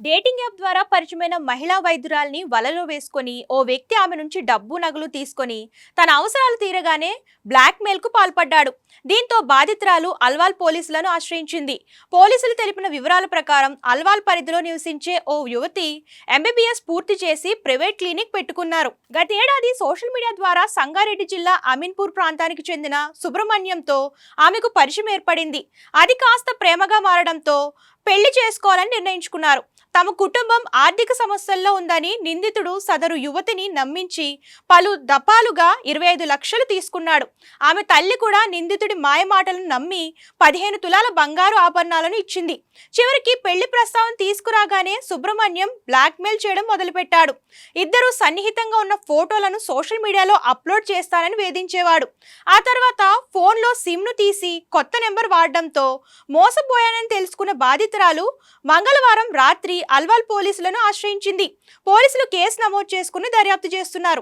Dating app ద్వారా పరిచయమైన మహిళా వైద్యురాల్ని వలలో వేసుకొని ఓ వ్యక్తి ఆమె నుంచి డబ్బు నగలు తీసుకొని తన అవసరాలు తీరగానే బ్లాక్ మెయిల్ కు పాల్పడ్డాడు. దీంతో బాధితురాలు అల్వాల్ పోలీసులను ఆశ్రయించింది. పోలీసులు తెలిపిన వివరాల ప్రకారం అల్వాల్ పరిధిలో నివసించే ఓ యువతి ఎంబీబీఎస్ పూర్తి చేసి ప్రైవేట్ క్లినిక్ పెట్టుకున్నారు. గతేడాది సోషల్ మీడియా ద్వారా సంగారెడ్డి జిల్లా అమీన్పూర్ ప్రాంతానికి చెందిన సుబ్రహ్మణ్యంతో ఆమెకు పరిచయం ఏర్పడింది. అది కాస్త ప్రేమగా మారడంతో పెళ్లి చేసుకోవాలని నిర్ణయించుకున్నారు. తమ కుటుంబం ఆర్థిక సమస్యల్లో ఉందని నిందితుడు సదరు యువతిని నమ్మించి పలు దఫాలుగా 25 లక్షలు తీసుకున్నాడు. ఆమె తల్లి కూడా నిందితుడి మాయమాటలను నమ్మి 15 తులాల బంగారు ఆభరణాలను ఇచ్చింది. చివరికి పెళ్లి ప్రస్తావన తీసుకురాగానే సుబ్రహ్మణ్యం బ్లాక్మెయిల్ చేయడం మొదలుపెట్టాడు. ఇద్దరు సన్నిహితంగా ఉన్న ఫోటోలను సోషల్ మీడియాలో అప్లోడ్ చేస్తానని వేధించేవాడు. ఆ తర్వాత ఫోన్లో సిమ్ను తీసి కొత్త నెంబర్ వాడడంతో మోసపోయానని తెలుసుకున్న బాధితురాలు మంగళవారం రాత్రి అల్వాల్ పోలీసులను ఆశ్రయించింది. పోలీసులు కేసు నమోదు చేసుకుని దర్యాప్తు చేస్తున్నారు.